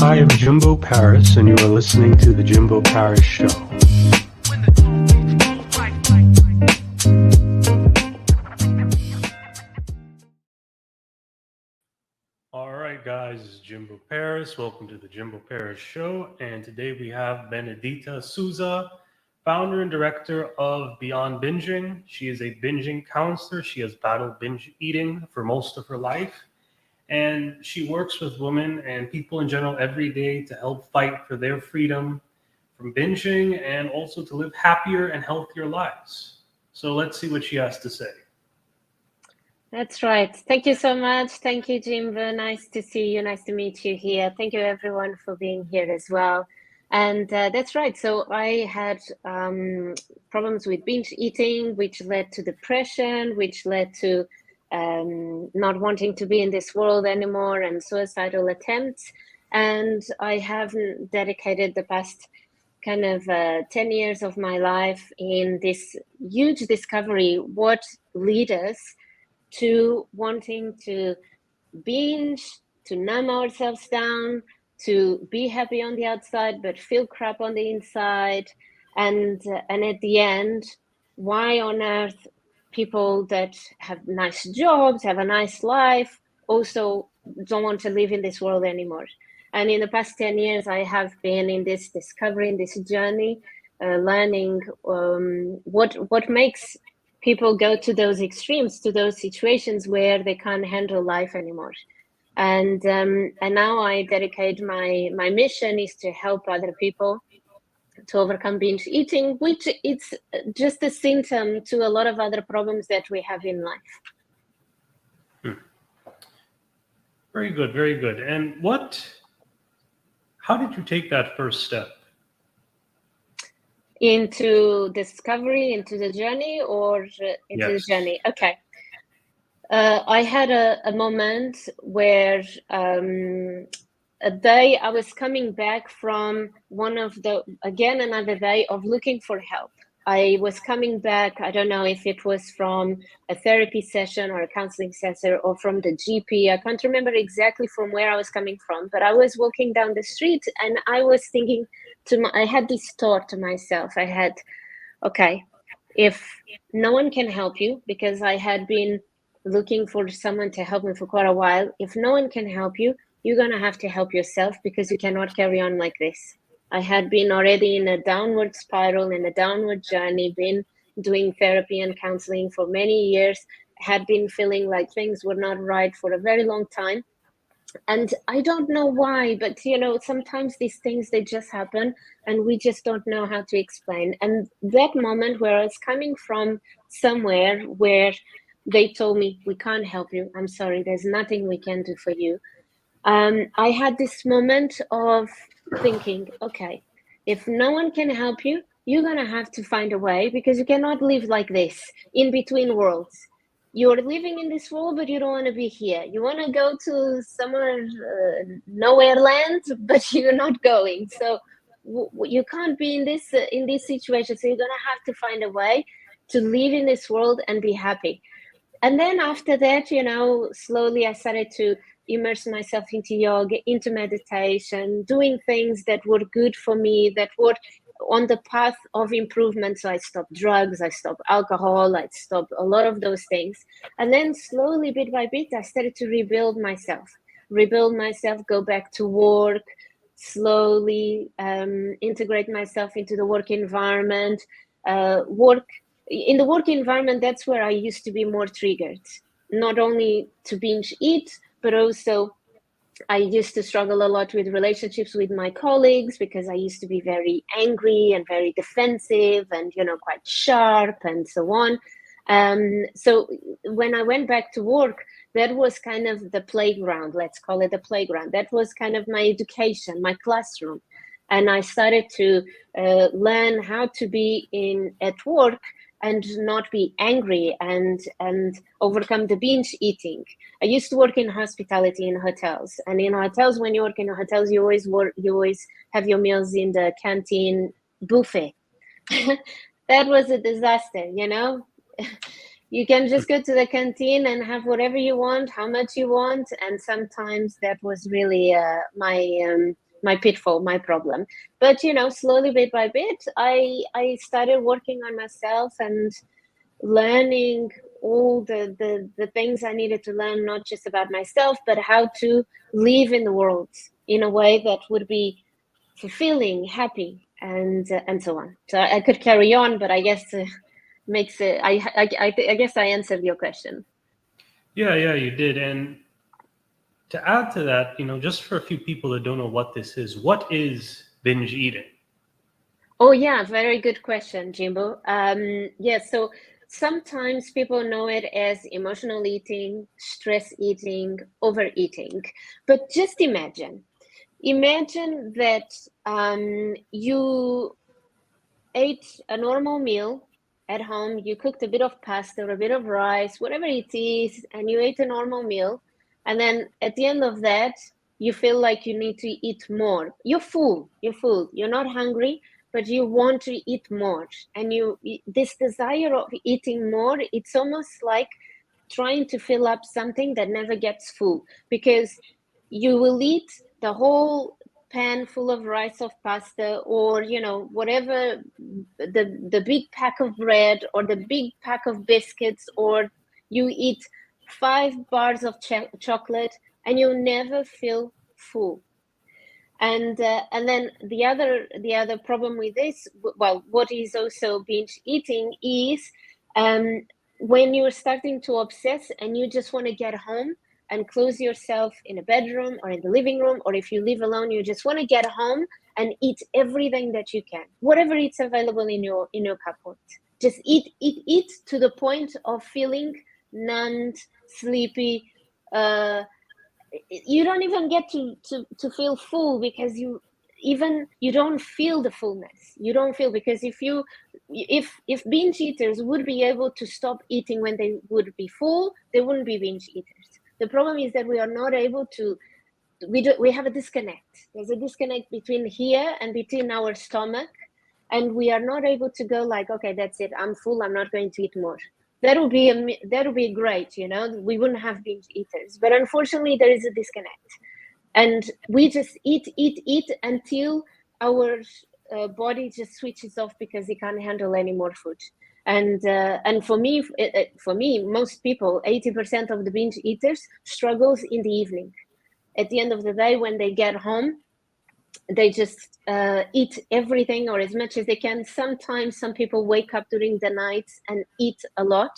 I am Jimbo Paris, and you are listening to The Jimbo Paris Show. All right, guys, it's Jimbo Paris. Welcome to The Jimbo Paris Show. And today we have Benedita Sousa, founder and director of Beyond Binging. She is a binging counselor. She has battled binge eating for most of her life. And she works with women and people in general every day to help fight for their freedom from binging and also to live happier and healthier lives. So let's see what she has to say. That's right. Thank you so much. Thank you, Jimbo. Nice to see you. Nice to meet you here. Thank you, everyone, for being here as well. And that's right. So I had problems with binge eating, which led to depression, which led to not wanting to be in this world anymore, and suicidal attempts. And I have dedicated the past kind of 10 years of my life in this huge discovery, what lead us to wanting to binge, to numb ourselves down, to be happy on the outside, but feel crap on the inside. And at the end, why on earth people that have nice jobs, have a nice life, also don't want to live in this world anymore. And in the past 10 years, I have been in this discovery, in this journey, learning what makes people go to those extremes, to those situations where they can't handle life anymore. And now I dedicate my mission is to help other people to overcome binge eating, which it's just a symptom to a lot of other problems that we have in life. Very good, very good. And how did you take that first step? Into discovery, into the journey, or into Yes. the journey? Okay. I had a moment where a day I was coming back from another day of looking for help. I was coming back, I don't know if it was from a therapy session or a counseling session or from the GP. I can't remember exactly from where I was coming from, but I was walking down the street and I was thinking I had this thought to myself. I had, okay, if no one can help you, because I had been looking for someone to help me for quite a while, if no one can help you, you're going to have to help yourself, because you cannot carry on like this. I had been already in a downward spiral, in a downward journey, been doing therapy and counseling for many years, had been feeling like things were not right for a very long time. And I don't know why, but sometimes these things, they just happen and we just don't know how to explain. And that moment where I was coming from somewhere where they told me, we can't help you, I'm sorry, there's nothing we can do for you. I had this moment of thinking, okay, if no one can help you, you're going to have to find a way, because you cannot live like this in between worlds. You're living in this world, but you don't want to be here. You want to go to somewhere, nowhere land, but you're not going. So you can't be in this situation. So you're going to have to find a way to live in this world and be happy. And then after that, slowly I started to immerse myself into yoga, into meditation, doing things that were good for me, that were on the path of improvement. So I stopped drugs, I stopped alcohol, I stopped a lot of those things. And then slowly, bit by bit, I started to rebuild myself, go back to work, slowly integrate myself into the work environment, in the work environment. That's where I used to be more triggered, not only to binge eat, but also I used to struggle a lot with relationships with my colleagues, because I used to be very angry and very defensive and, quite sharp and so on. So when I went back to work, that was kind of the playground, let's call it the playground. That was kind of my education, my classroom. And I started to learn how to be at work and not be angry and overcome the binge eating. I used to work in hospitality in hotels, and in hotels, when you work in hotels, you always have your meals in the canteen buffet. That was a disaster, You can just go to the canteen and have whatever you want, how much you want, and sometimes that was really my pitfall, my problem. But slowly, bit by bit, I started working on myself and learning all the things I needed to learn, not just about myself, but how to live in the world in a way that would be fulfilling, happy, and so on. So I could carry on, but I guess makes it. I guess I answered your question. Yeah, you did. And to add to that, just for a few people that don't know what this is, what is binge eating? Oh yeah, very good question, Jimbo. Yeah, so sometimes people know it as emotional eating, stress eating, overeating. But just imagine that you ate a normal meal at home, you cooked a bit of pasta or a bit of rice, whatever it is, and you ate a normal meal. And then at the end of that, you feel like you need to eat more. You're full, you're not hungry, but you want to eat more. And this desire of eating more, it's almost like trying to fill up something that never gets full, because you will eat the whole pan full of rice of pasta, or whatever, the big pack of bread or the big pack of biscuits, or you eat 5 bars of chocolate, and you'll never feel full. And then the other problem with this, well, what is also binge eating is when you're starting to obsess and you just want to get home and close yourself in a bedroom or in the living room, or if you live alone, you just want to get home and eat everything that you can, whatever it's available in your cupboard. Just eat to the point of feeling numbed, sleepy. You don't even get to feel full, because you don't feel the fullness. You don't feel, because if binge eaters would be able to stop eating when they would be full, they wouldn't be binge eaters. The problem is that we are not able to. We have a disconnect. There's a disconnect between here and between our stomach, and we are not able to go like, okay, that's it, I'm full, I'm not going to eat more. That would be great, we wouldn't have binge eaters. But unfortunately, there is a disconnect, and we just eat until our body just switches off because it can't handle any more food. And for me, most people, 80% of the binge eaters struggles in the evening. At the end of the day, when they get home, they just eat everything or as much as they can. Sometimes some people wake up during the night and eat a lot,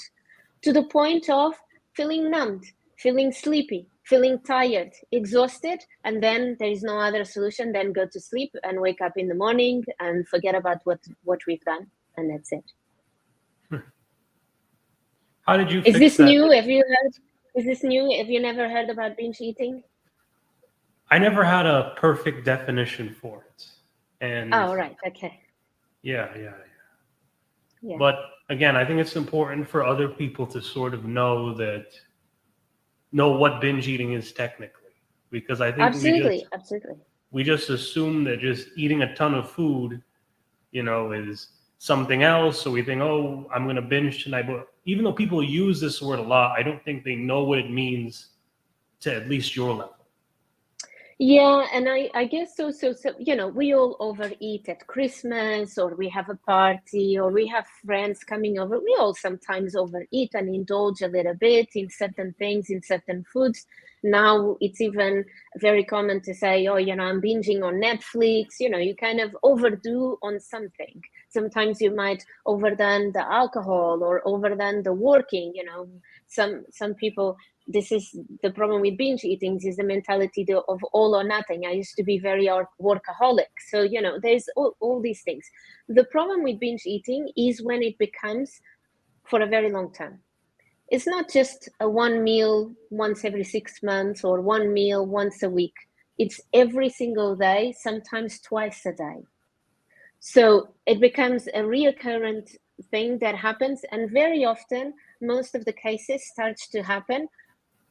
to the point of feeling numbed, feeling sleepy, feeling tired, exhausted, and then there is no other solution than go to sleep and wake up in the morning and forget about what we've done, and that's it. How did you Is fix this that? new? Have you never heard about binge eating? I never had a perfect definition for it. And Oh, right. Okay. yeah. Yeah. But again, I think it's important for other people to sort of know what binge eating is technically, because I think Absolutely. we just assume that just eating a ton of food, is something else. So we think, oh, I'm going to binge tonight. But even though people use this word a lot, I don't think they know what it means to at least your level. Yeah, and I guess so, we all overeat at Christmas, or we have a party, or we have friends coming over. We all sometimes overeat and indulge a little bit in certain things, in certain foods. Now it's even very common to say, oh, I'm binging on Netflix. You kind of overdo on something. Sometimes you might overdone the alcohol or overdone the working. Some people, this is the problem with binge eating, is the mentality of all or nothing. I used to be very workaholic. So, there's all these things. The problem with binge eating is when it becomes for a very long time. It's not just a one meal once every 6 months or one meal once a week. It's every single day, sometimes twice a day. So it becomes a recurrent thing that happens. And very often, most of the cases starts to happen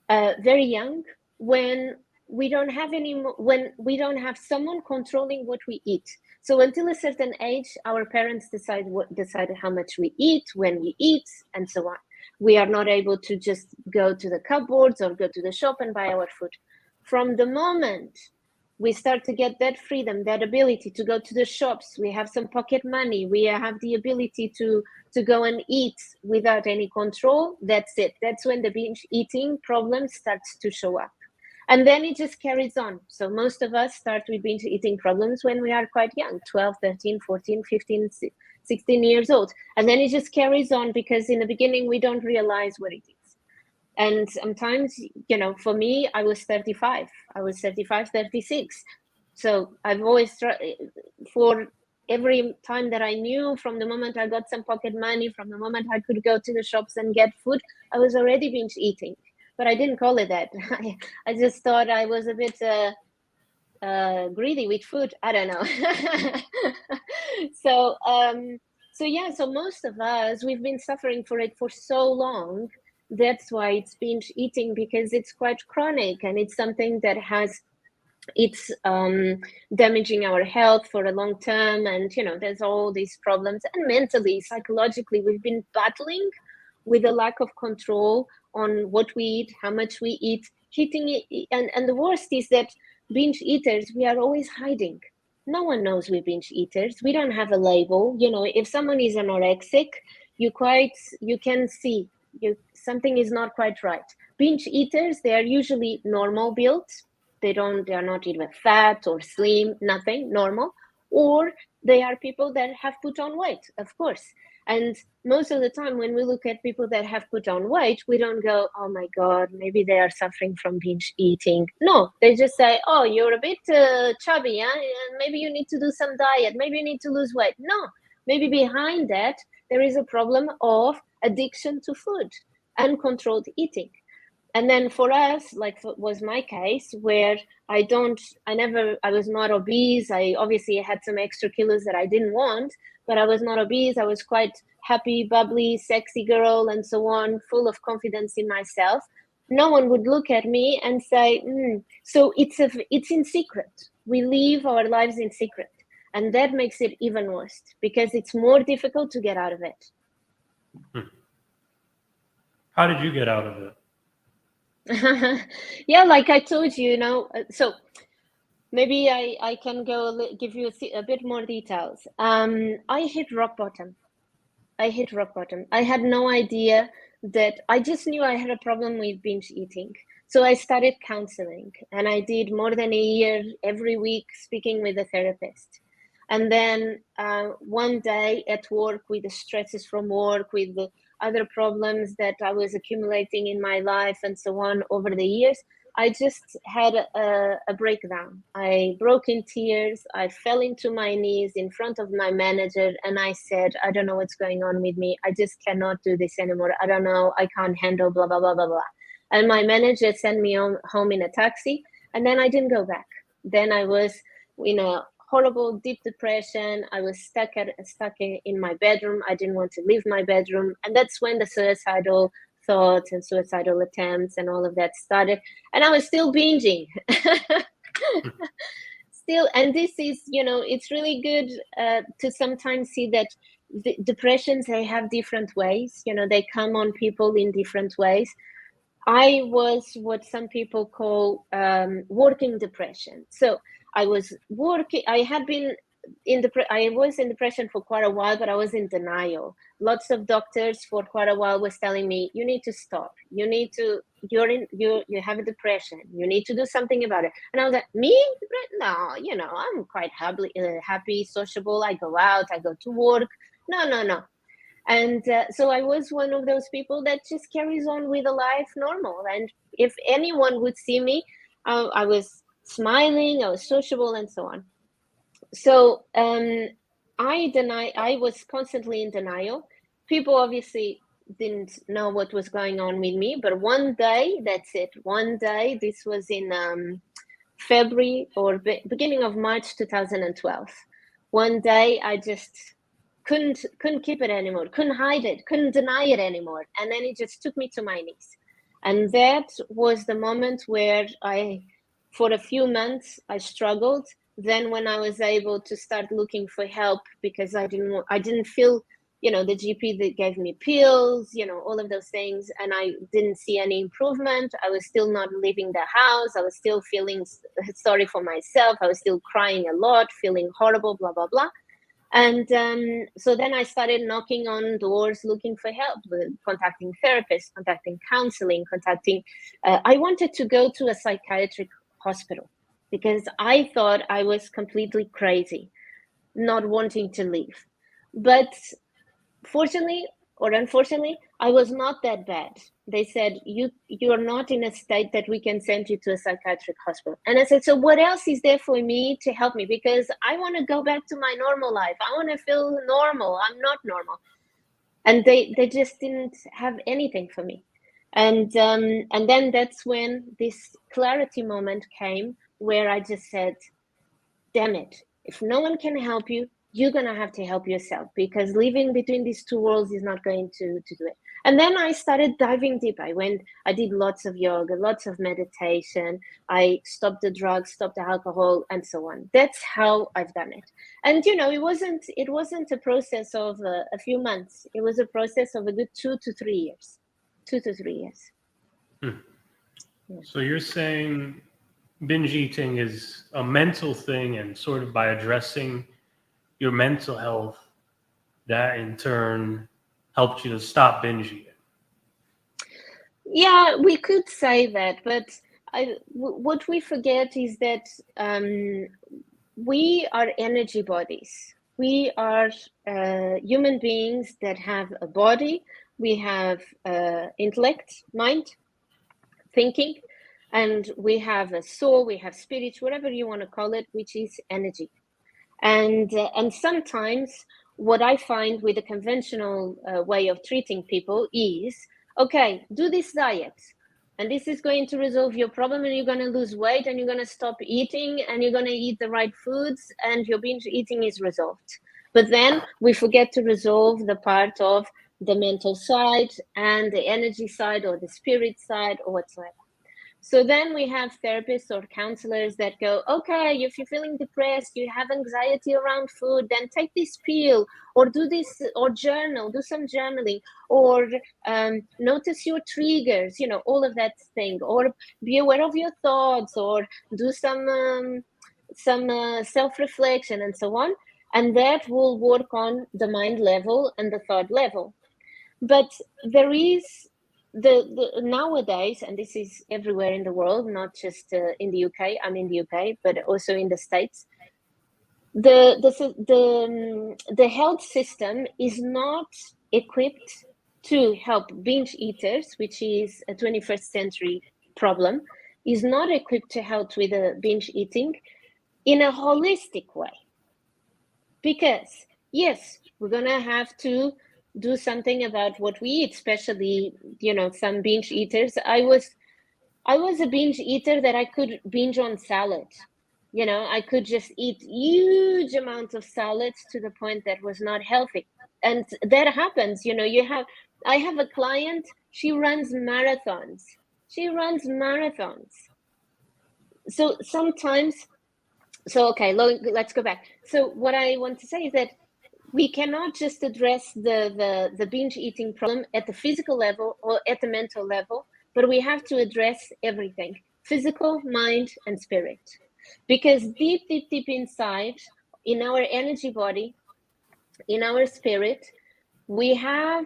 very young, when we don't have someone controlling what we eat. So until a certain age, our parents decide how much we eat, when we eat, and so on. We are not able to just go to the cupboards or go to the shop and buy our food. From the moment we start to get that freedom, that ability to go to the shops. We have some pocket money. We have the ability to go and eat without any control. That's it. That's when the binge eating problem starts to show up. And then it just carries on. So most of us start with binge eating problems when we are quite young, 12, 13, 14, 15, 16 years old. And then it just carries on because in the beginning, we don't realize what it is. And sometimes, for me, I was 35. I was 35, 36. So I've always tried, for every time that I knew, from the moment I got some pocket money, from the moment I could go to the shops and get food, I was already binge eating. But I didn't call it that. I just thought I was a bit greedy with food. I don't know. So most of us, we've been suffering for it for so long. That's why it's binge eating, because it's quite chronic and it's something that it's damaging our health for a long term. And, there's all these problems. And mentally, psychologically, we've been battling with a lack of control on what we eat, how much we eat, hitting it. And the worst is that binge eaters, we are always hiding. No one knows we're binge eaters. We don't have a label. If someone is anorexic, you can see something is not quite right. Binge eaters, they are usually normal built. They are not even fat or slim, nothing, normal. Or they are people that have put on weight, of course. And most of the time when we look at people that have put on weight, we don't go, oh my God, maybe they are suffering from binge eating. No, they just say, oh, you're a bit chubby, huh? And maybe you need to do some diet. Maybe you need to lose weight. No, maybe behind that, there is a problem of addiction to food, uncontrolled eating. And then for us, like was my case, where I was not obese. I obviously had some extra kilos that I didn't want, but I was not obese. I was quite happy, bubbly, sexy girl, and so on, full of confidence in myself. No one would look at me and say, so it's in secret. We live our lives in secret. And that makes it even worse because it's more difficult to get out of it. How did you get out of it? Yeah, like I told you, so maybe I can give you a bit more details. I hit rock bottom. I had no idea that. I just knew I had a problem with binge eating. So I started counseling, and I did more than a year every week speaking with a therapist. And then one day at work, with the stresses from work, with the other problems that I was accumulating in my life and so on over the years, I just had a breakdown. I broke in tears. I fell into my knees in front of my manager and I said, I don't know what's going on with me. I just cannot do this anymore. I don't know. I can't handle blah, blah, blah, blah, blah. And my manager sent me home in a taxi, and then I didn't go back. Then I was in a horrible deep depression. I was stuck in my bedroom. I didn't want to leave my bedroom. And that's when the suicidal thoughts and suicidal attempts and all of that started. And I was still binging. And this is, it's really good to sometimes see that the depressions, they have different ways. They come on people in different ways. I was what some people call working depression. So I was working. I was in depression for quite a while, but I was in denial. Lots of doctors for quite a while was telling me, you need to stop. You you have a depression. You need to do something about it. And I was like, me? No, I'm quite happy, sociable. I go out, I go to work. No. And so I was one of those people that just carries on with a life normal. And if anyone would see me, I was smiling, I was sociable, and so on. So I was constantly in denial. People obviously didn't know what was going on with me, but one day, that's it. One day, this was in February or beginning of March 2012. One day, I just couldn't keep it anymore, couldn't hide it, couldn't deny it anymore. And then it just took me to my knees. And that was the moment where for a few months, I struggled. Then when I was able to start looking for help, because I didn't feel, the GP that gave me pills, all of those things, and I didn't see any improvement. I was still not leaving the house. I was still feeling sorry for myself. I was still crying a lot, feeling horrible, blah, blah, blah. And so then I started knocking on doors, looking for help, contacting therapists, contacting counseling, I wanted to go to a psychiatric hospital because I thought I was completely crazy, not wanting to leave. But fortunately or unfortunately, I was not that bad. They said, you're not in a state that we can send you to a psychiatric hospital. And I said, so what else is there for me to help me? Because I want to go back to my normal life. I want to feel normal. I'm not normal. And they just didn't have anything for me. And then that's when this clarity moment came where I just said, damn it, if no one can help you, you're going to have to help yourself, because living between these two worlds is not going to do it. And then I started diving deep. I did lots of yoga, lots of meditation. I stopped the drugs, stopped the alcohol, and so on. That's how I've done it. And, it wasn't a process of a few months. It was a process of a good 2 to 3 years. 2 to 3 years. Yeah. So you're saying binge eating is a mental thing, and sort of by addressing your mental health, that in turn helped you to stop binge eating. Yeah, we could say that, but what we forget is that we are energy bodies. We are human beings that have a body. We have intellect, mind, thinking, and we have a soul, we have spirit, whatever you want to call it, which is energy. And sometimes what I find with the conventional way of treating people is, okay, do this diet, and this is going to resolve your problem, and you're going to lose weight, and you're going to stop eating, and you're going to eat the right foods, and your binge eating is resolved. But then we forget to resolve the part of the mental side and the energy side or the spirit side or whatsoever. So then we have therapists or counselors that go, okay, if you're feeling depressed, you have anxiety around food, then take this pill or do this, or journal, do some journaling, or notice your triggers, all of that thing, or be aware of your thoughts, or do some self-reflection and so on. And that will work on the mind level and the thought level. But there is the nowadays, and this is everywhere in the world, not just in the UK. I'm in the UK, but also in the States. The health system is not equipped to help binge eaters, which is a 21st century problem, is not equipped to help with binge eating in a holistic way. Because yes, we're gonna have to do something about what we eat, especially, some binge eaters. I was a binge eater that I could binge on salad. I could just eat huge amounts of salads to the point that was not healthy. And that happens, I have a client, she runs marathons. So sometimes, okay, let's go back. So what I want to say is that we cannot just address the binge eating problem at the physical level or at the mental level, but we have to address everything: physical, mind, and spirit. Because deep inside, in our energy body, in our spirit, we have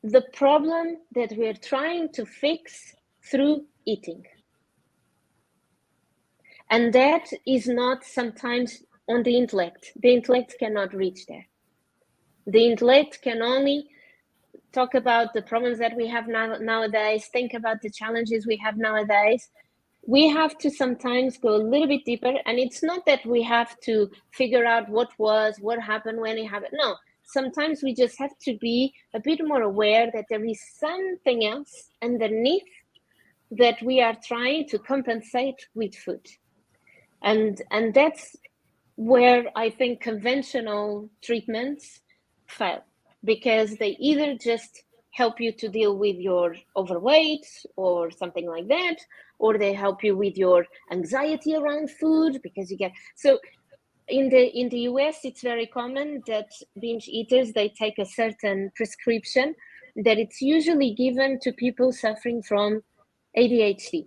the problem that we're trying to fix through eating. And that is not sometimes on the intellect. The intellect cannot reach there. The intellect can only talk about the problems that we have nowadays, think about the challenges we have nowadays. We have to sometimes go a little bit deeper, and it's not that we have to figure out what happened, when it happened. No, sometimes we just have to be a bit more aware that there is something else underneath that we are trying to compensate with food. And that's where I think conventional treatments fail, because they either just help you to deal with your overweight or something like that, or they help you with your anxiety around food because you get. So in the US, it's very common that binge eaters, they take a certain prescription that it's usually given to people suffering from ADHD,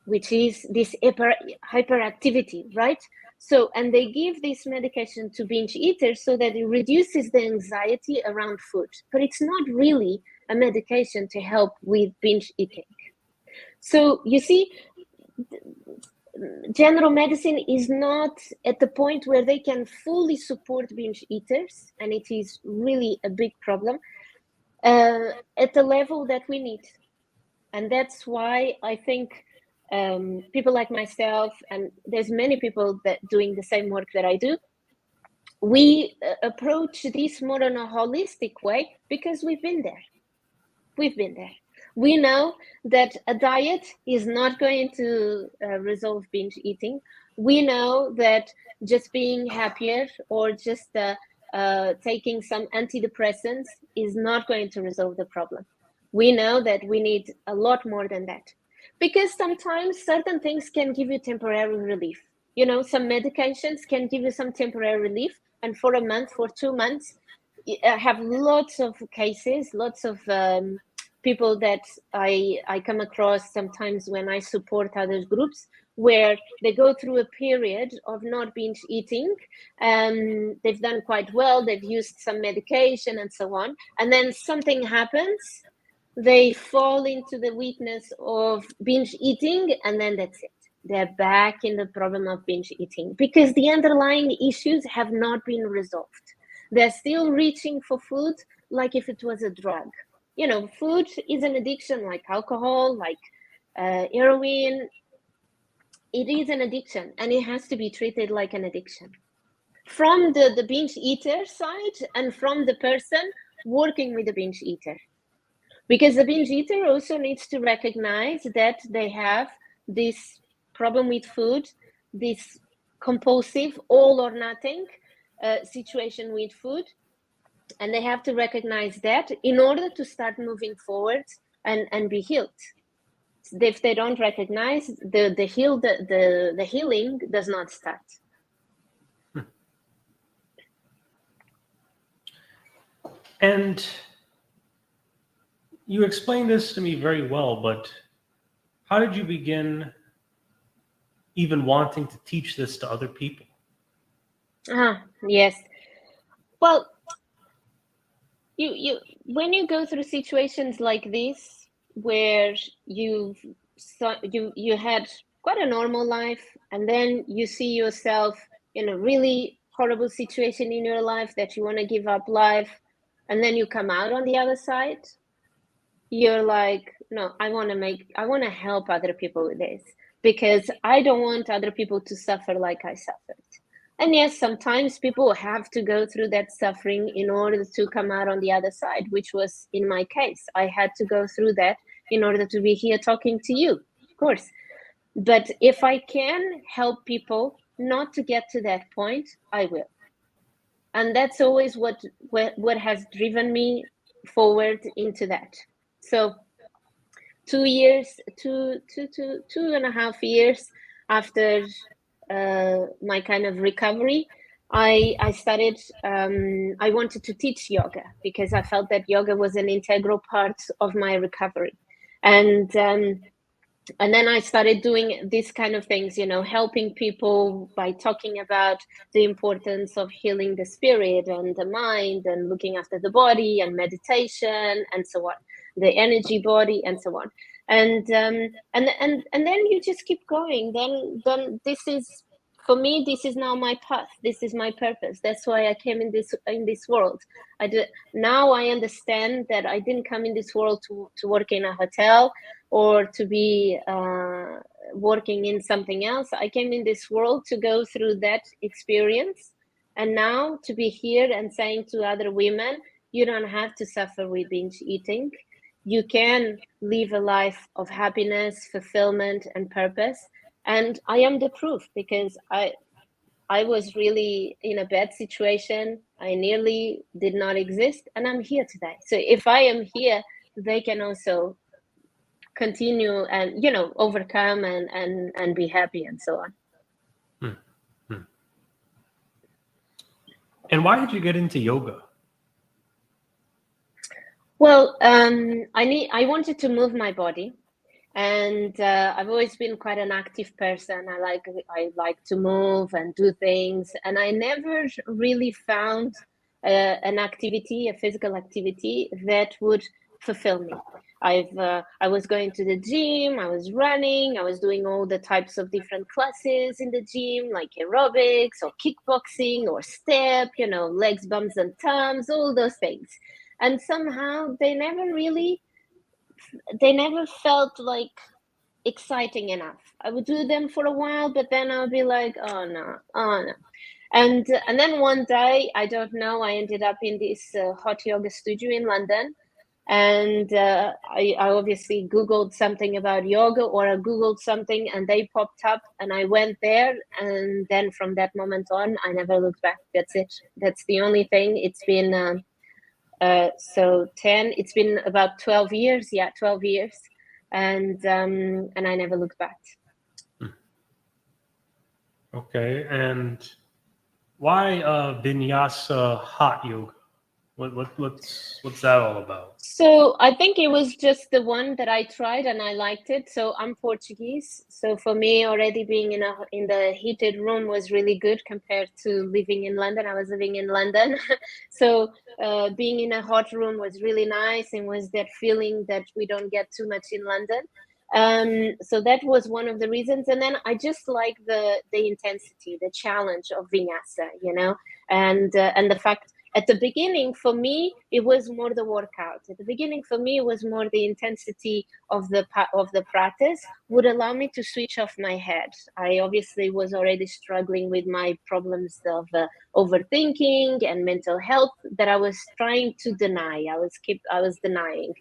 which is this hyperactivity, right? So, and they give this medication to binge eaters so that it reduces the anxiety around food, but it's not really a medication to help with binge eating. So you see, general medicine is not at the point where they can fully support binge eaters, and it is really a big problem at the level that we need. And that's why I think people like myself, and there's many people that doing the same work that I do, we approach this more in a holistic way because we've been there. We've been there. We know that a diet is not going to resolve binge eating. We know that just being happier or just taking some antidepressants is not going to resolve the problem. We know that we need a lot more than that, because sometimes certain things can give you temporary relief. You know, some medications can give you some temporary relief, and for a month, for 2 months, I have lots of cases, lots of people that I come across sometimes when I support other groups, where they go through a period of not binge eating. They've done quite well, they've used some medication and so on, and then something happens, they fall into the weakness of binge eating, and then that's it. They're back in the problem of binge eating because the underlying issues have not been resolved. They're still reaching for food like if it was a drug. You know, food is an addiction like alcohol, like heroin. It is an addiction, and it has to be treated like an addiction. From the binge eater side and from the person working with the binge eater. Because the binge eater also needs to recognize that they have this problem with food, this compulsive all or nothing situation with food, and they have to recognize that in order to start moving forward and be healed. If they don't recognize, the healing does not start. And you explained this to me very well, but how did you begin even wanting to teach this to other people? Yes. Well, you when you go through situations like this, where you had quite a normal life, and then you see yourself in a really horrible situation in your life that you want to give up life, and then you come out on the other side, you're like, no, I want to help other people with this, because I don't want other people to suffer like I suffered. And yes, sometimes people have to go through that suffering in order to come out on the other side, which was in my case. I had to go through that in order to be here talking to you, of course. But if I can help people not to get to that point, I will. And that's always what has driven me forward into that. So 2.5 years after my kind of recovery, I started, I wanted to teach yoga because I felt that yoga was an integral part of my recovery. And then I started doing these kind of things, you know, helping people by talking about the importance of healing the spirit and the mind and looking after the body and meditation and so on, the energy body and so on. And then you just keep going. Then this is, for me, this is now my path. This is my purpose. That's why I came in this world. Now I understand that I didn't come in this world to work in a hotel or to be working in something else. I came in this world to go through that experience, and now to be here and saying to other women, you don't have to suffer with binge eating. You can live a life of happiness, fulfillment, and purpose. And I am the proof, because I was really in a bad situation. I nearly did not exist, and I'm here today. So if I am here, they can also continue and, you know, overcome and be happy and so on. And why did you get into yoga? Well, I wanted to move my body, and I've always been quite an active person. I like to move and do things, and I never really found an activity, a physical activity that would fulfill me. I was going to the gym, I was running, I was doing all the types of different classes in the gym, like aerobics or kickboxing or step, legs, bumps and thumbs, all those things. And somehow they never felt like exciting enough. I would do them for a while, but then I would be like, oh no, oh no. And then one day, I don't know, I ended up in this hot yoga studio in London. And I obviously Googled something about yoga, or I Googled something and they popped up and I went there. And then from that moment on, I never looked back. That's it. That's the only thing. It's been, it's been about 12 years. Yeah, 12 years. And I never looked back. Okay, and why vinyasa hot yoga? What's that all about? So I think it was just the one that I tried and I liked it. So I'm Portuguese. So for me, already being in the heated room was really good compared to living in London. I was living in London. So being in a hot room was really nice, and was that feeling that we don't get too much in London. So that was one of the reasons. And then I just like the intensity, the challenge of vinyasa, and the fact at the beginning, for me, it was more the workout. At the beginning, for me, it was more the intensity of the practice would allow me to switch off my head. I obviously was already struggling with my problems of overthinking and mental health that I was trying to deny. I was denying.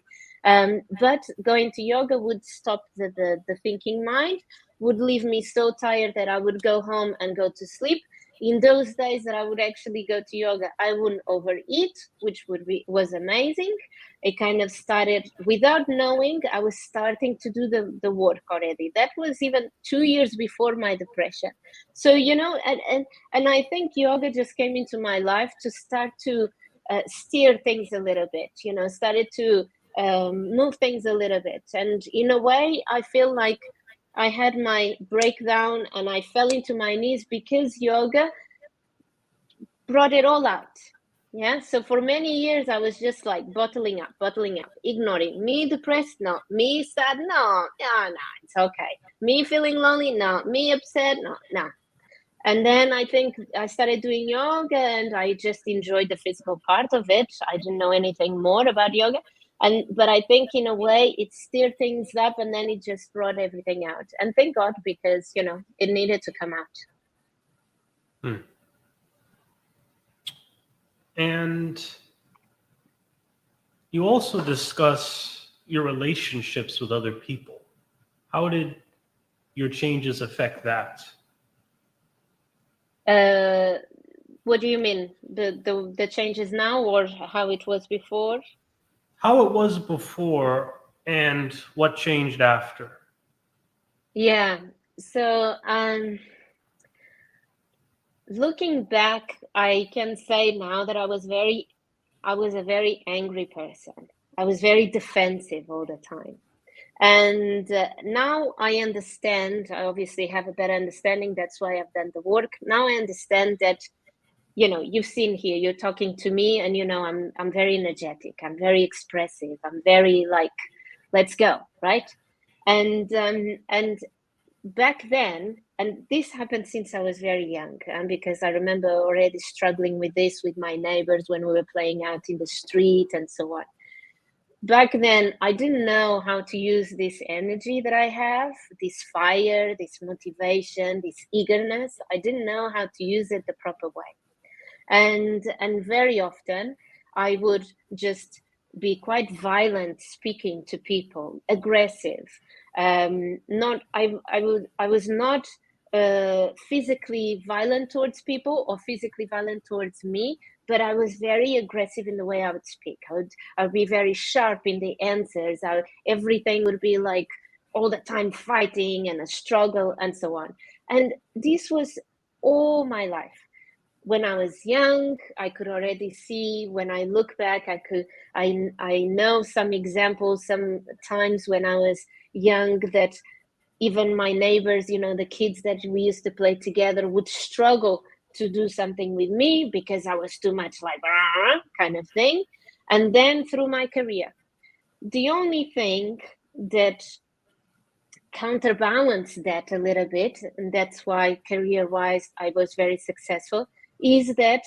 But going to yoga would stop the thinking mind, would leave me so tired that I would go home and go to sleep. In those days that I would actually go to yoga, I wouldn't overeat, which was amazing. It kind of started without knowing. I was starting to do the work already. That was even 2 years before my depression. So and I think yoga just came into my life to start to steer things a little bit. Started to move things a little bit, and in a way, I feel like I had my breakdown and I fell into my knees because yoga brought it all out. Yeah. So for many years, I was just like bottling up, ignoring. Me depressed? No. Me sad? No. No, it's okay. Me feeling lonely? No. Me upset? No, no. And then I think I started doing yoga and I just enjoyed the physical part of it. I didn't know anything more about yoga. But I think in a way it stirred things up, and then it just brought everything out. And thank God, because it needed to come out. And you also discuss your relationships with other people. How did your changes affect that? What do you mean? The changes now, or how it was before? How it was before and what changed after? Yeah. So looking back, I can say now that I was a very angry person. I was very defensive all the time. And now I understand. I obviously have a better understanding. That's why I've done the work. Now I understand that, you've seen here, you're talking to me, and I'm very energetic. I'm very expressive. I'm very like, let's go, right? And back then, and this happened since I was very young, and because I remember already struggling with this with my neighbors when we were playing out in the street and so on. Back then, I didn't know how to use this energy that I have, this fire, this motivation, this eagerness. I didn't know how to use it the proper way. And very often I would just be quite violent speaking to people, aggressive. Not I was not physically violent towards people or physically violent towards me, but I was very aggressive in the way I would speak. I would be very sharp in the answers. Everything would be like all the time fighting and a struggle and so on. And this was all my life. when I was young, I could already see. When I look back, I know some examples, some times when I was young, that even my neighbors, the kids that we used to play together, would struggle to do something with me because I was too much like kind of thing. And then through my career, the only thing that counterbalanced that a little bit, and that's why career-wise I was very successful, is that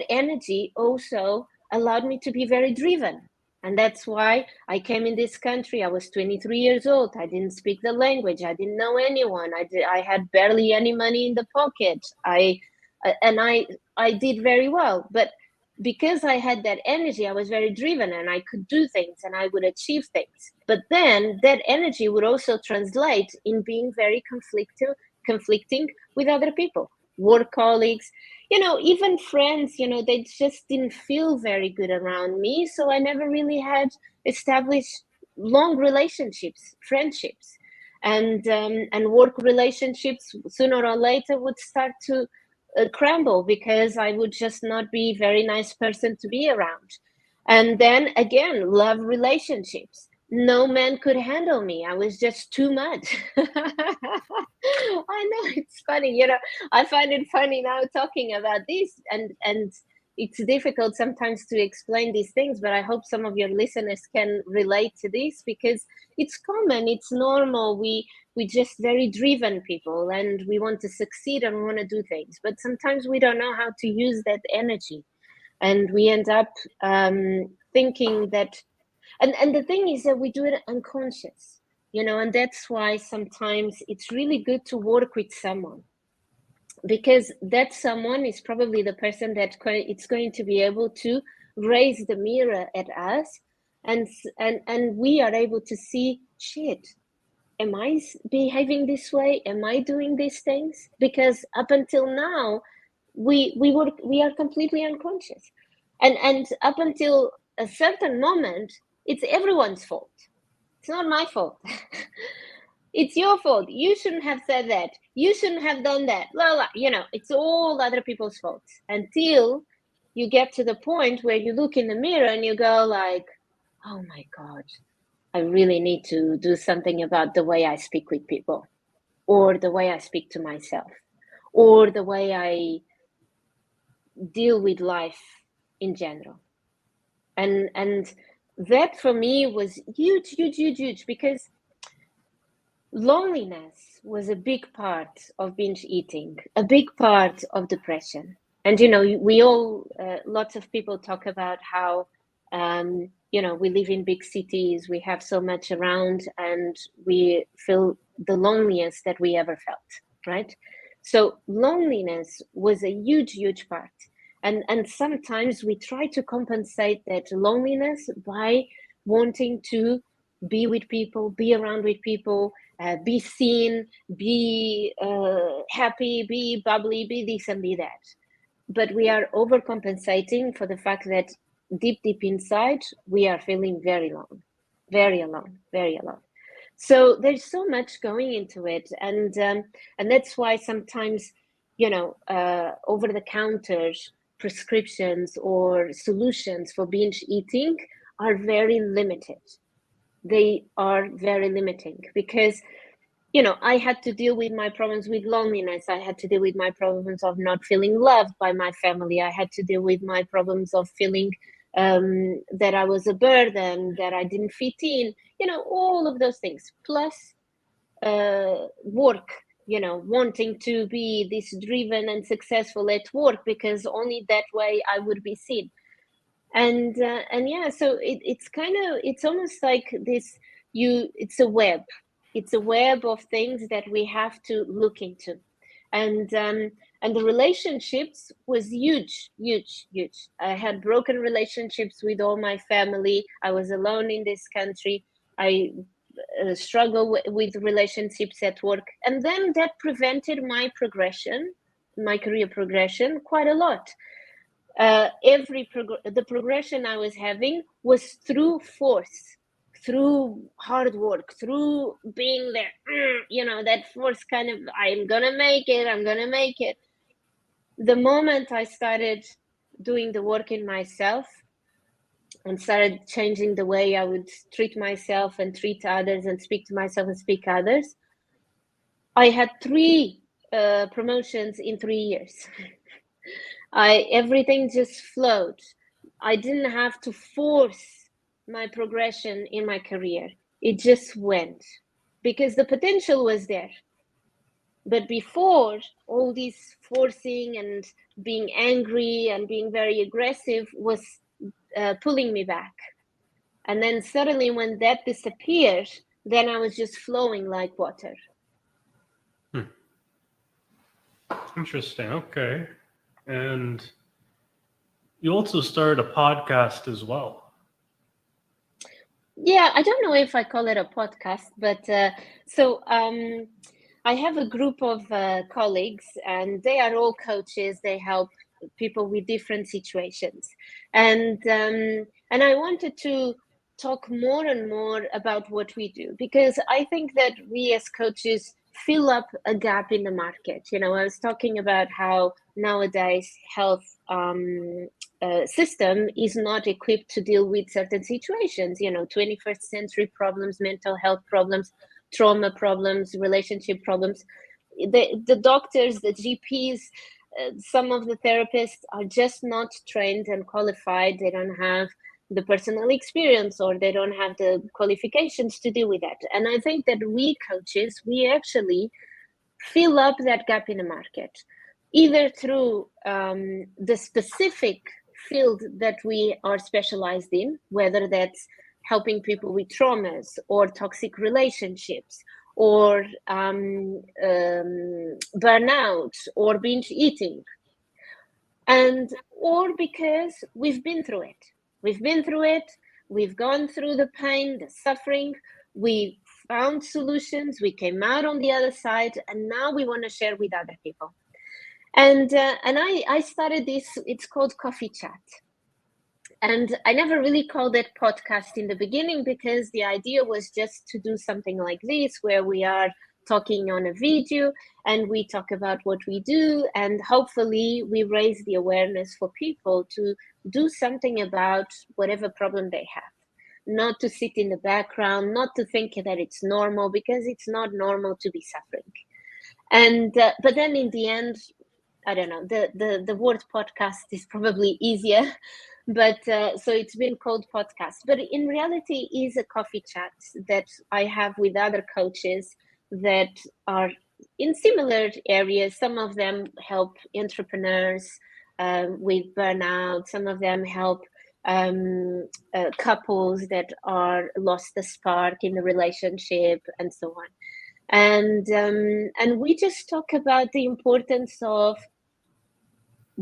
energy also allowed me to be very driven. And that's why I came in this country. I was 23 years old. I didn't speak the language. I didn't know anyone. I had barely any money in the pocket. I did very well. But because I had that energy, I was very driven and I could do things and I would achieve things. But then that energy would also translate in being very conflicting with other people, work colleagues, even friends, they just didn't feel very good around me. So I never really had established long relationships, friendships, and work relationships sooner or later would start to crumble because I would just not be a very nice person to be around. And then again, love relationships. No man could handle me. I was just too much. I know it's funny, I find it funny now talking about this, and it's difficult sometimes to explain these things, but I hope some of your listeners can relate to this because it's common, it's normal. We just very driven people and we want to succeed and we want to do things, but sometimes we don't know how to use that energy, and we end up thinking that, and the thing is that we do it unconscious, and that's why sometimes it's really good to work with someone, because that someone is probably the person that it's going to be able to raise the mirror at us, and we are able to see, shit, am I behaving this way? Am I doing these things? Because up until now, we are completely unconscious, and up until a certain moment, it's everyone's fault. It's not my fault. It's your fault. You shouldn't have said that. You shouldn't have done that. La la. It's all other people's faults until you get to the point where you look in the mirror and you go like, oh my God, I really need to do something about the way I speak with people, or the way I speak to myself, or the way I deal with life in general. And that for me was huge, because loneliness was a big part of binge eating, a big part of depression. And we all lots of people talk about how we live in big cities, we have so much around, and we feel the loneliest that we ever felt, right? So loneliness was a huge part. And sometimes we try to compensate that loneliness by wanting to be with people, be around with people, be seen, be happy, be bubbly, be this and be that. But we are overcompensating for the fact that deep inside, we are feeling very alone, very alone, very alone. So there's so much going into it. And that's why sometimes, over-the-counter prescriptions or solutions for binge eating are very limited. They are very limiting because, I had to deal with my problems with loneliness. I had to deal with my problems of not feeling loved by my family. I had to deal with my problems of feeling that I was a burden, that I didn't fit in, all of those things. Plus work, wanting to be this driven and successful at work because only that way I would be seen. And yeah, so it's almost like this, it's a web of things that we have to look into. And the relationships was huge. I had broken relationships with all my family. I was alone in this country. I struggle with relationships at work, and then that prevented my career progression quite a lot. The progression I was having was through force, through hard work, through being there, that force kind of, I'm gonna make it. The moment I started doing the work in myself and started changing the way I would treat myself and treat others and speak to myself and speak others, I had 3 promotions in 3 years. Everything just flowed. I didn't have to force my progression in my career. It just went because the potential was there. But before, all this forcing and being angry and being very aggressive was pulling me back. And then suddenly when that disappeared, then I was just flowing like water. Interesting. Okay. And you also started a podcast as well. Yeah, I don't know if I call it a podcast, but I have a group of colleagues, and they are all coaches. They help people with different situations, and I wanted to talk more and more about what we do, because I think that we as coaches fill up a gap in the market. You know, I was talking about how nowadays health system is not equipped to deal with certain situations, you know, 21st century problems, mental health problems, trauma problems, relationship problems. The doctors, the GPs, some of the therapists are just not trained and qualified. They don't have the personal experience, or they don't have the qualifications to deal with that. And I think that we coaches, we actually fill up that gap in the market, either through the specific field that we are specialized in, whether that's helping people with traumas or toxic relationships or burnout or binge eating, or because we've been through it. We've gone through the pain, the suffering, we found solutions, we came out on the other side, and now we want to share with other people. And I started this, it's called Coffee Chat. And I never really called it podcast in the beginning, because the idea was just to do something like this, where we are talking on a video and we talk about what we do, and hopefully we raise the awareness for people to do something about whatever problem they have. Not to sit in the background, not to think that it's normal, because it's not normal to be suffering. And but then in the end, I don't know, the word podcast is probably easier, but so it's been called podcast. But in reality, is a coffee chat that I have with other coaches that are in similar areas. Some of them help entrepreneurs with burnout. Some of them help couples that are lost the spark in the relationship, and so on. And we just talk about the importance of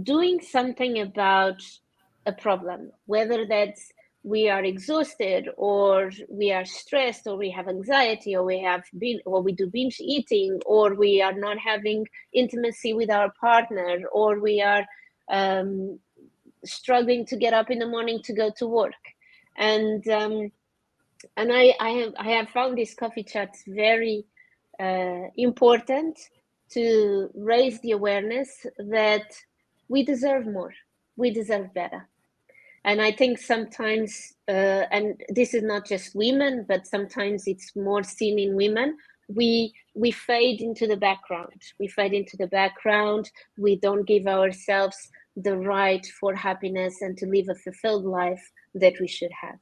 doing something about a problem, whether that's we are exhausted, or we are stressed, or we have anxiety, or we do binge eating, or we are not having intimacy with our partner, or we are struggling to get up in the morning to go to work. And I have found these coffee chats very important to raise the awareness that we deserve more, we deserve better. And I think sometimes, and this is not just women, but sometimes it's more seen in women, we fade into the background. We don't give ourselves the right for happiness and to live a fulfilled life that we should have.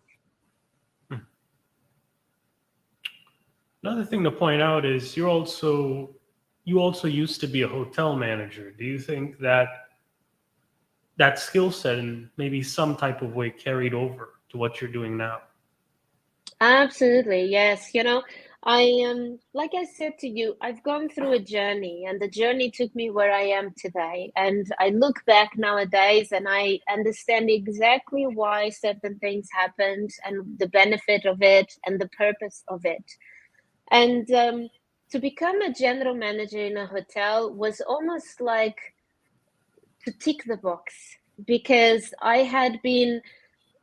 Another thing to point out is you also used to be a hotel manager. Do you think that that skill set in maybe some type of way carried over to what you're doing now? Absolutely, yes. You know, like I said to you, I've gone through a journey, and the journey took me where I am today. And I look back nowadays and I understand exactly why certain things happened, and the benefit of it, and the purpose of it. And to become a general manager in a hotel was almost like to tick the box, because I had been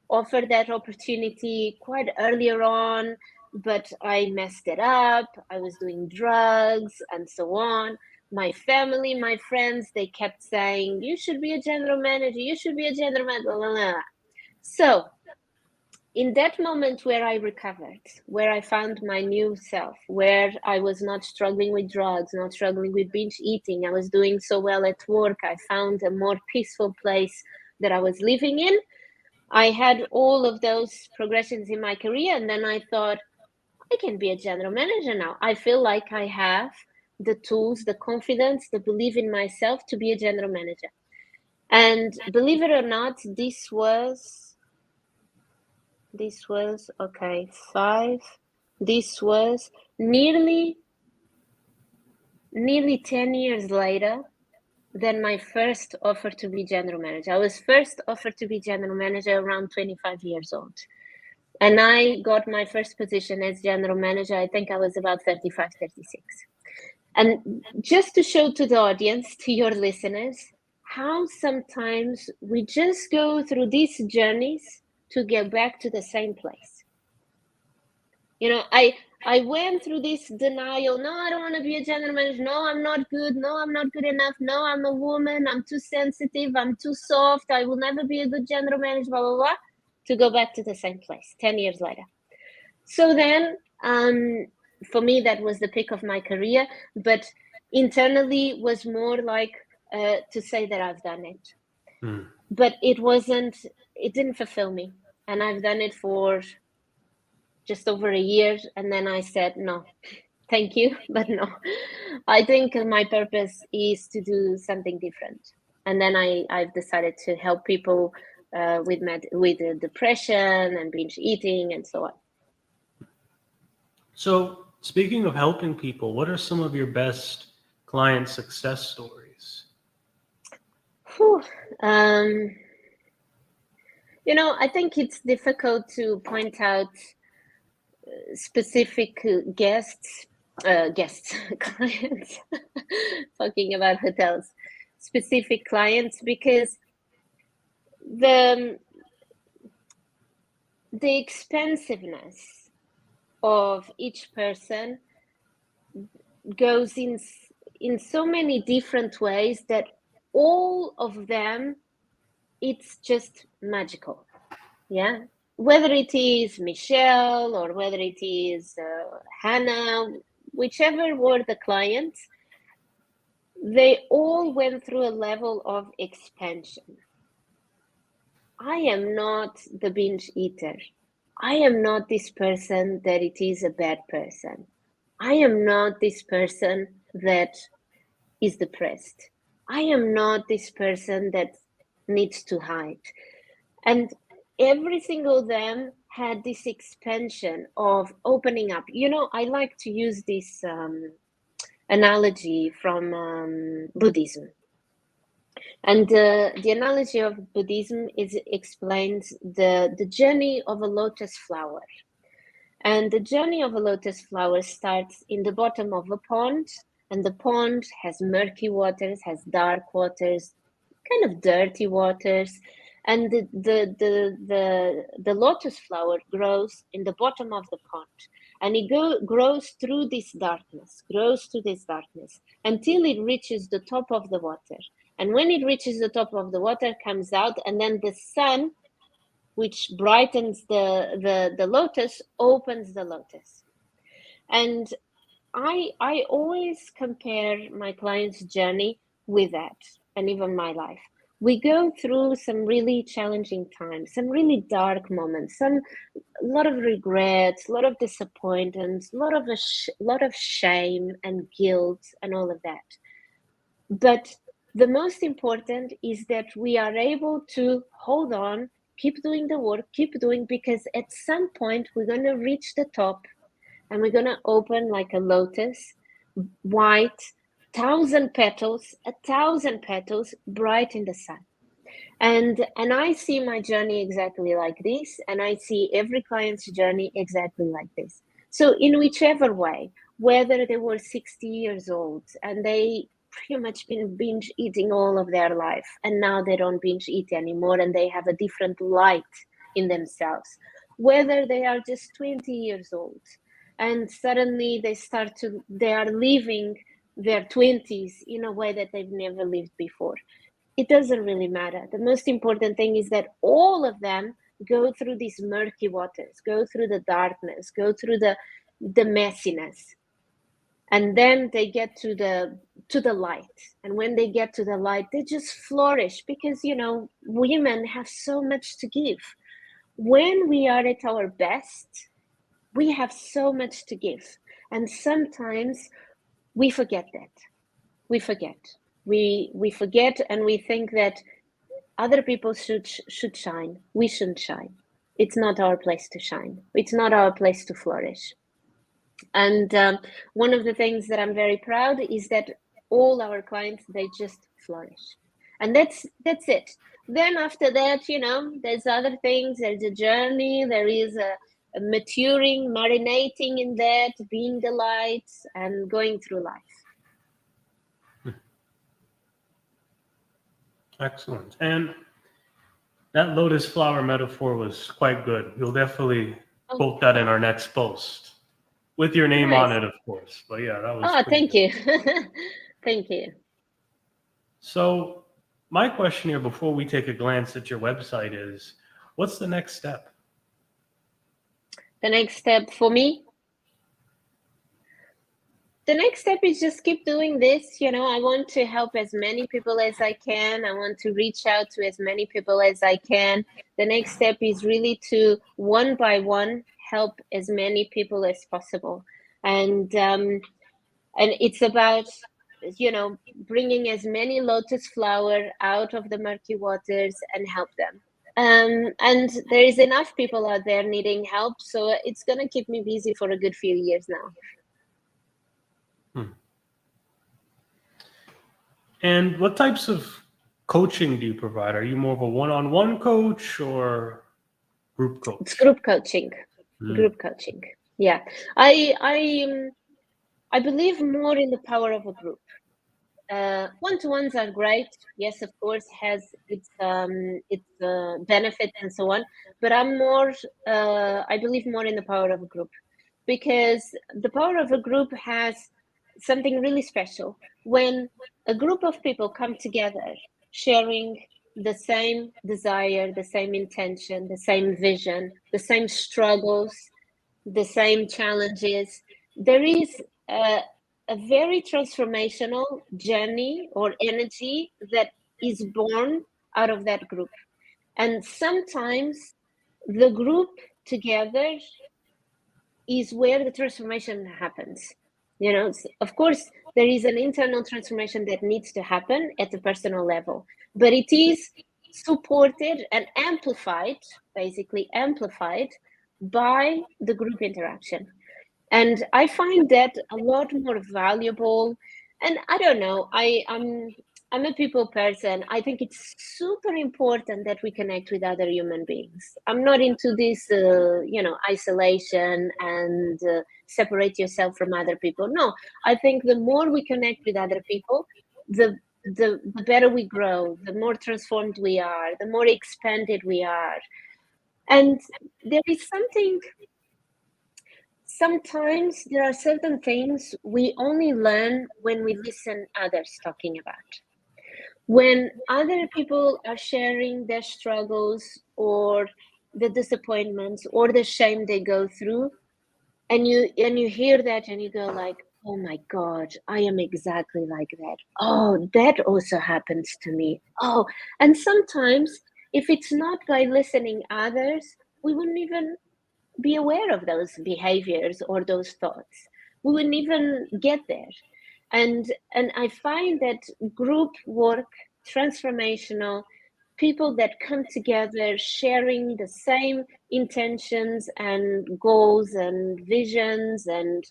offered that opportunity quite earlier on, but I messed it up. I was doing drugs and so on. My family, my friends, they kept saying, you should be a general manager, you should be a general manager, blah, blah, blah. So in that moment where I recovered, where I found my new self, where I was not struggling with drugs, not struggling with binge eating, I was doing so well at work, I found a more peaceful place that I was living in. I had all of those progressions in my career, and then I thought, I can be a general manager now. I feel like I have the tools, the confidence, the belief in myself to be a general manager. And believe it or not, this was okay, 5. This was nearly 10 years later than my first offer to be general manager. I was first offered to be general manager around 25 years old. And I got my first position as general manager, I think I was about 35, 36. And just to show to the audience, to your listeners, how sometimes we just go through these journeys to get back to the same place. You know, I went through this denial. No, I don't want to be a general manager. No, I'm not good. No, I'm not good enough. No, I'm a woman. I'm too sensitive. I'm too soft. I will never be a good general manager, blah, blah, blah, to go back to the same place 10 years later. So then, for me, that was the peak of my career, but internally was more like to say that I've done it. But it didn't fulfill me. And I've done it for just over a year. And then I said, no, thank you, but no. I think my purpose is to do something different. And then I've decided to help people with depression and binge eating and so on. So, speaking of helping people, what are some of your best client success stories? I think it's difficult to point out specific clients, talking about hotels, specific clients, because the expensiveness of each person goes in so many different ways that all of them, it's just magical. Yeah. Whether it is Michelle or whether it is Hannah, whichever were the clients, they all went through a level of expansion. I am not the binge eater. I am not this person that it is a bad person. I am not this person that is depressed. I am not this person that needs to hide. And every single them had this expansion of opening up. I like to use this analogy from Buddhism. And the analogy of Buddhism explains the journey of a lotus flower. And the journey of a lotus flower starts in the bottom of a pond, and the pond has murky waters, has dark waters, kind of dirty waters. And the lotus flower grows in the bottom of the pond, and it grows through this darkness, until it reaches the top of the water. And when it reaches the top of the water, comes out, and then the sun, which brightens the lotus, opens the lotus. And I always compare my client's journey with that, and even my life. We go through some really challenging times, some really dark moments, a lot of regrets, a lot of disappointments, a lot of shame and guilt and all of that. But the most important is that we are able to hold on, keep doing the work, keep doing, because at some point we're going to reach the top and we're going to open like a lotus, white, 1,000 petals, bright in the sun. And I see my journey exactly like this, and I see every client's journey exactly like this. So in whichever way, whether they were 60 years old and they pretty much been binge eating all of their life, and now they don't binge eat anymore, and they have a different light in themselves, whether they are just 20 years old and suddenly they are living their 20s in a way that they've never lived before. It doesn't really matter. The most important thing is that all of them go through these murky waters, go through the darkness, go through the messiness, and then they get to the light. And when they get to the light, they just flourish, because women have so much to give. When we are at our best, we have so much to give, and sometimes we forget that. We forget, and we think that other people should shine. We shouldn't shine. It's not our place to shine. It's not our place to flourish. And one of the things that I'm very proud is that all our clients, they just flourish, and that's it. Then after that, there's other things. There's a journey. There is a maturing, marinating in that, being the light, and going through life. Excellent. And that lotus flower metaphor was quite good. You'll definitely quote that in our next post with your name on it, of course. But yeah, that was thank you. Thank you. So my question here before we take a glance at your website is, what's the next step? The next step for me? The next step is just keep doing this. I want to help as many people as I can. I want to reach out to as many people as I can. The next step is really to, one by one, help as many people as possible. And it's about, bringing as many lotus flower out of the murky waters and help them. And there is enough people out there needing help, so it's going to keep me busy for a good few years now. And what types of coaching do you provide? Are you more of a one-on-one coach or group coach? It's group coaching. Group coaching. Yeah. I believe more in the power of a group. One-to-ones are great. Yes, of course, has its benefits and so on. But I believe more in the power of a group, because the power of a group has something really special. When a group of people come together, sharing the same desire, the same intention, the same vision, the same struggles, the same challenges, there is a very transformational journey or energy that is born out of that group. And sometimes the group together is where the transformation happens. Of course, there is an internal transformation that needs to happen at the personal level, but it is supported and basically amplified by the group interaction. And I find that a lot more valuable. And I don't know, I'm a people person. I think it's super important that we connect with other human beings. I'm not into this, isolation and separate yourself from other people. No, I think the more we connect with other people, the better we grow, the more transformed we are, the more expanded we are. And there is sometimes there are certain things we only learn when we listen others talking about. When other people are sharing their struggles or the disappointments or the shame they go through, and you hear that and you go like, oh my God, I am exactly like that. Oh, that also happens to me. Oh, and sometimes if it's not by listening others, we wouldn't even be aware of those behaviors or those thoughts. We wouldn't even get there. And I find that group work, transformational, people that come together sharing the same intentions and goals and visions and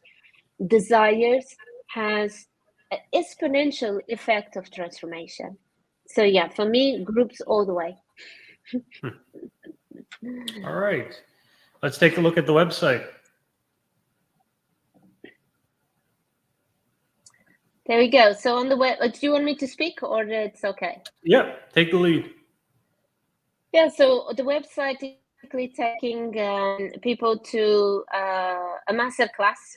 desires has an exponential effect of transformation. So yeah, for me, groups all the way. All right. Let's take a look at the website. There we go. So on the web, do you want me to speak or it's okay? Yeah, take the lead. Yeah, so the website is taking people to a master class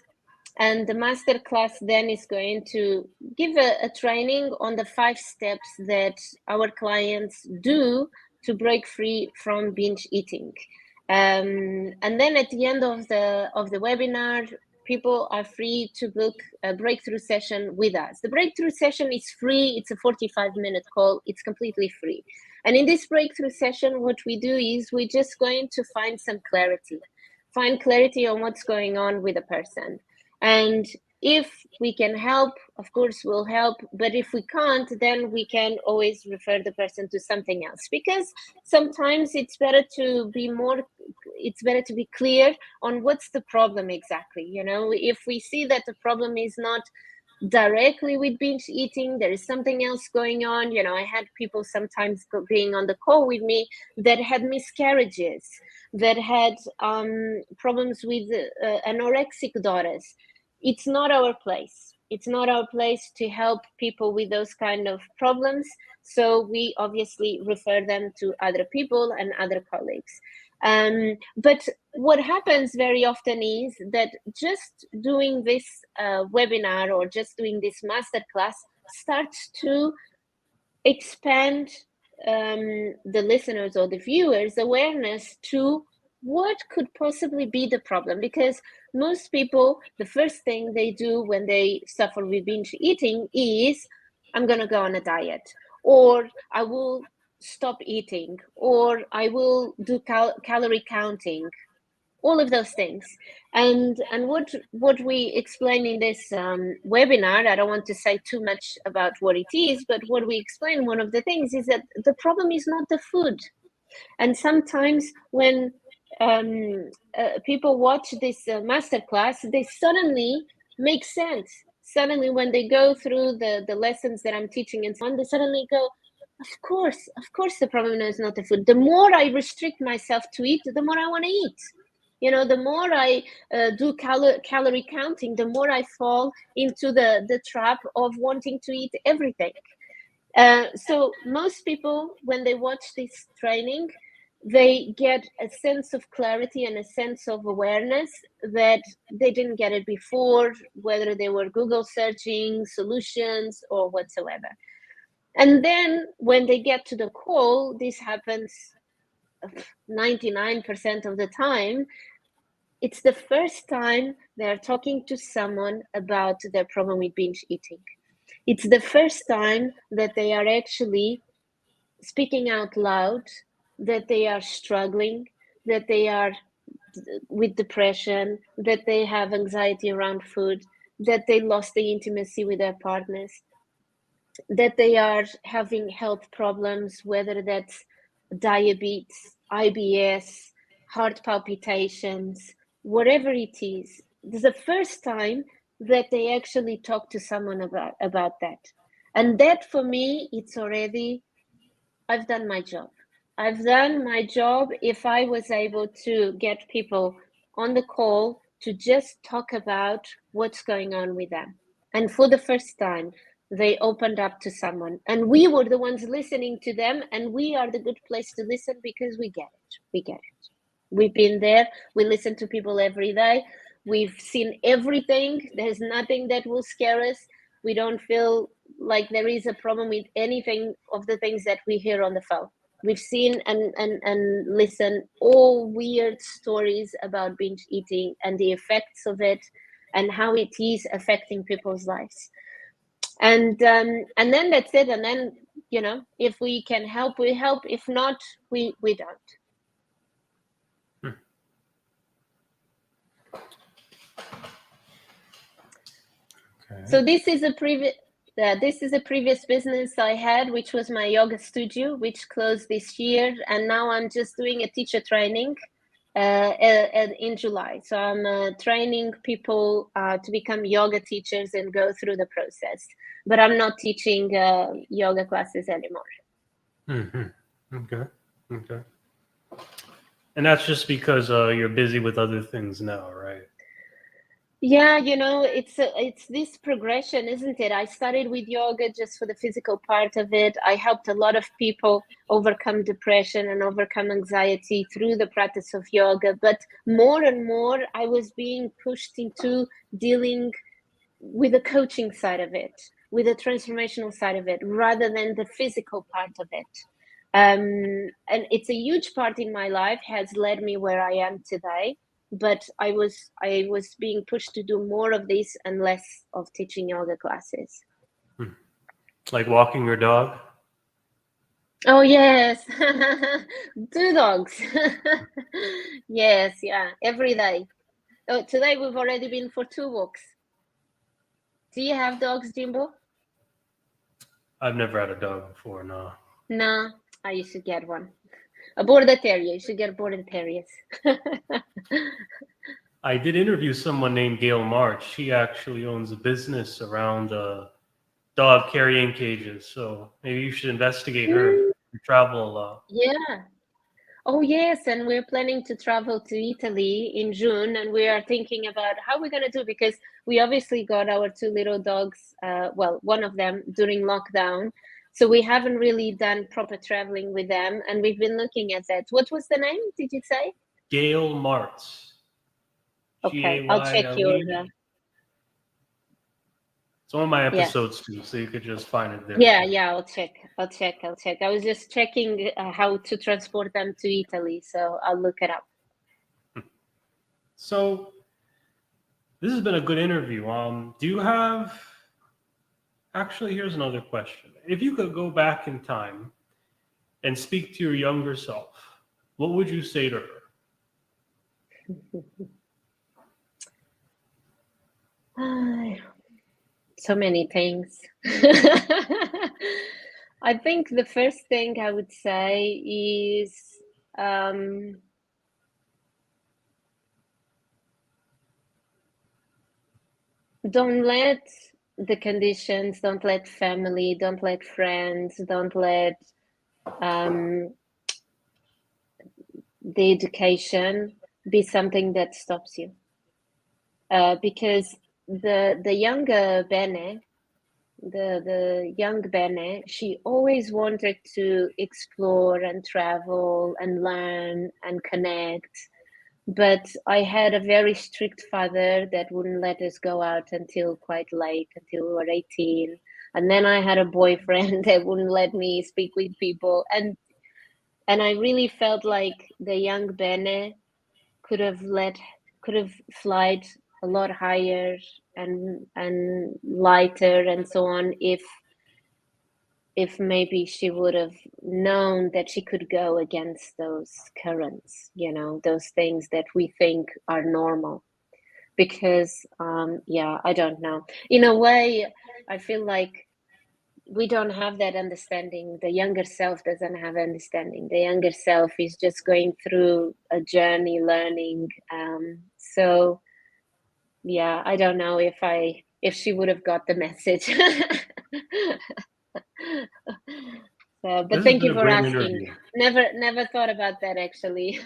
And the master class then is going to give a training on the 5 steps that our clients do to break free from binge eating. And then at the end of the webinar, people are free to book a breakthrough session with us. The breakthrough session is free. It's a 45-minute call. It's completely free. And in this breakthrough session, what we do is we're just going to find some clarity, on what's going on with a person. And if we can help, of course, we'll help. But if we can't, then we can always refer the person to something else, because sometimes it's better to be clear on what's the problem exactly. You know, if we see that the problem is not directly with binge eating, there is something else going on. You know, I had people sometimes being on the call with me that had miscarriages, that had problems with anorexic daughters. It's not our place. It's not our place to help people with those kind of problems. So we obviously refer them to other people and other colleagues. But what happens very often is that just doing this webinar or just doing this masterclass starts to expand the listeners or the viewers' awareness to what could possibly be the problem. Because most people, the first thing they do when they suffer with binge eating is, I'm going to go on a diet, or I will stop eating, or I will do calorie counting, all of those things. And what we explain in this webinar, I don't want to say too much about what it is, but what we explain, one of the things is that the problem is not the food. And sometimes when people watch this masterclass, they suddenly make sense. Suddenly, when they go through the lessons that I'm teaching and so on, they suddenly go, of course, the problem is not the food. The more I restrict myself to eat, the more I want to eat. You know, the more I do calorie counting, the more I fall into the trap of wanting to eat everything. So most people, when they watch this training, they get a sense of clarity and a sense of awareness that they didn't get it before, whether they were Google searching solutions or whatsoever. And then when they get to the call, this happens 99% of the time. It's the first time they're talking to someone about their problem with binge eating. It's the first time that they are actually speaking out loud that they are struggling, that they are with depression, that they have anxiety around food, that they lost the intimacy with their partners, that they are having health problems, whether that's diabetes, IBS, heart palpitations, whatever it is. This is the first time that they actually talk to someone about that. And that, for me, it's already, I've done my job. I've done my job if I was able to get people on the call to just talk about what's going on with them. And for the first time, they opened up to someone. And we were the ones listening to them. And we are the good place to listen because we get it. We get it. We've been there. We listen to people every day. We've seen everything. There's nothing that will scare us. We don't feel like there is a problem with anything of the things that we hear on the phone. We've seen and listened all weird stories about binge eating and the effects of it and how it is affecting people's lives. And then that's it. And then, you know, if we can help, we help. If not, we don't. Okay. So this is a previous business I had, which was my yoga studio, which closed this year, and now I'm just doing a teacher training in July. So I'm training people to become yoga teachers and go through the process. But I'm not teaching yoga classes anymore. Mm-hmm. Okay. And that's just because you're busy with other things now, right? Yeah, it's this progression, isn't it? I started with yoga just for the physical part of it. I helped a lot of people overcome depression and overcome anxiety through the practice of yoga. But more and more, I was being pushed into dealing with the coaching side of it, with the transformational side of it, rather than the physical part of it. And it's a huge part in my life, has led me where I am today. But I was being pushed to do more of this and less of teaching yoga classes. Like walking your dog? Oh yes, two dogs. Yes, yeah, every day. Oh, today we've already been for 2 walks. Do you have dogs, Jimbo? I've never had a dog before, no. No, you should get one. A border terrier. You should get border terriers. I did interview someone named Gail March. She actually owns a business around dog carrying cages, so maybe you should investigate her. Mm, You travel a lot. yeah. Oh, yes. And we're planning to travel to Italy in June, and we are thinking about how we're going to do because we obviously got our 2 little dogs, well, one of them during lockdown. So we haven't really done proper traveling with them, and we've been looking at that. What was the name, did you say? Gail Martz. Okay, I'll check your. Gayle. It's one of my Yeah. episodes too, so you could just find it there. Yeah, I'll check. I was just checking how to transport them to Italy, so I'll look it up. So this has been a good interview. Do you have actually here's another question. If you could go back in time and speak to your younger self, what would you say to her? So many things. I think the first thing I would say is don't let the conditions, don't let family, don't let friends, don't let the education be something that stops you. Because the younger Bene, the young Bene, she always wanted to explore and travel and learn and connect. But I had a very strict father that wouldn't let us go out until quite late, until we were 18. And then I had a boyfriend that wouldn't let me speak with people. And I really felt like the young Bene could have flied a lot higher and lighter and so on if maybe she would have known that she could go against those currents, those things that we think are normal. Because I don't know, in a way I feel like we don't have that understanding. The younger self doesn't have understanding. The younger self is just going through a journey learning. So yeah, I don't know if she would have got the message. But This has thank been you a for great asking. interview. Never thought about that actually.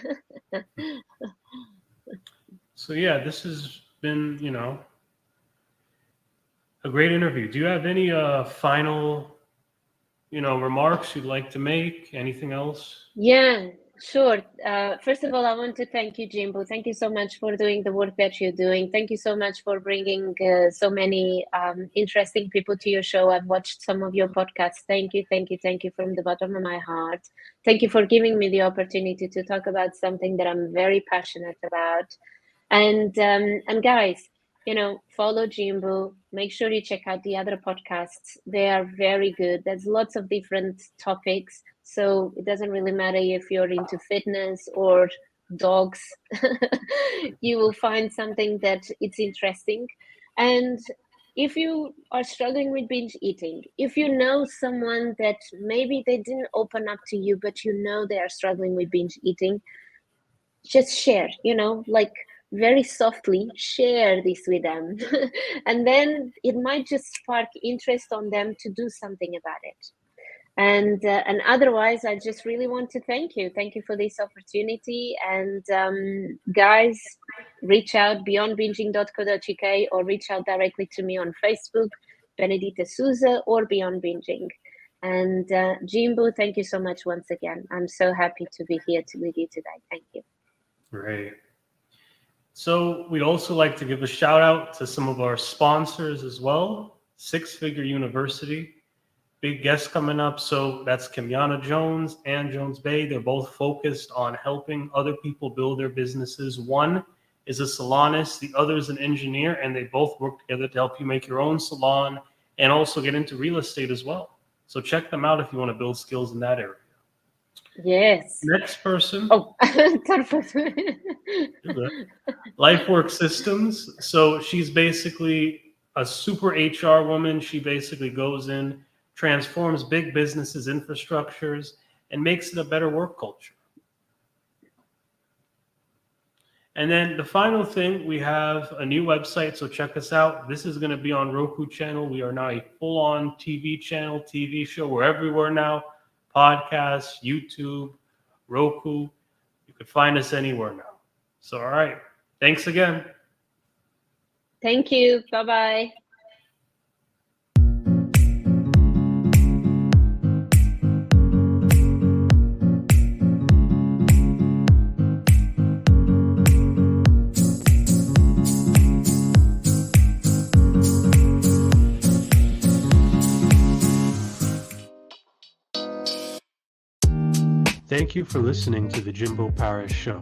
So yeah, this has been, a great interview. Do you have any final, remarks you'd like to make? Anything else? Yeah, sure. First of all, I want to thank you, Jimbo. Thank you so much for doing the work that you're doing. Thank you so much for bringing so many interesting people to your show. I've watched some of your podcasts. Thank you from the bottom of my heart. Thank you for giving me the opportunity to talk about something that I'm very passionate about. And guys, follow Jimbo. Make sure you check out the other podcasts. They are very good. There's lots of different topics. So it doesn't really matter if you're into fitness or dogs. You will find something that it's interesting. And if you are struggling with binge eating, if you know someone that maybe they didn't open up to you, but they are struggling with binge eating, just share, like very softly share this with them. And then it might just spark interest on them to do something about it. And otherwise, I just really want to thank you. Thank you for this opportunity. And guys, reach out beyondbinging.co.uk or reach out directly to me on Facebook, Benedita Sousa or Beyond Binging. And Jimbo, thank you so much once again. I'm so happy to be here with you today. Thank you. Great. So we'd also like to give a shout out to some of our sponsors as well. Six Figure University, big guests coming up. So that's Kimiana Jones and Jones Bay. They're both focused on helping other people build their businesses. One is a salonist, the other is an engineer, and they both work together to help you make your own salon and also get into real estate as well. So check them out if you want to build skills in that area. Yes. Next person. Oh, LifeWork Systems. So she's basically a super HR woman. She basically goes in, transforms big businesses, infrastructures, and makes it a better work culture. And then the final thing, we have a new website, so check us out. This is going to be on Roku channel. We are now a full-on TV channel, TV show. We're everywhere now. Podcasts, YouTube, Roku. You could find us anywhere now. So, all right. Thanks again. Thank you. Bye-bye. Thank you for listening to the Jimbo Paris Show.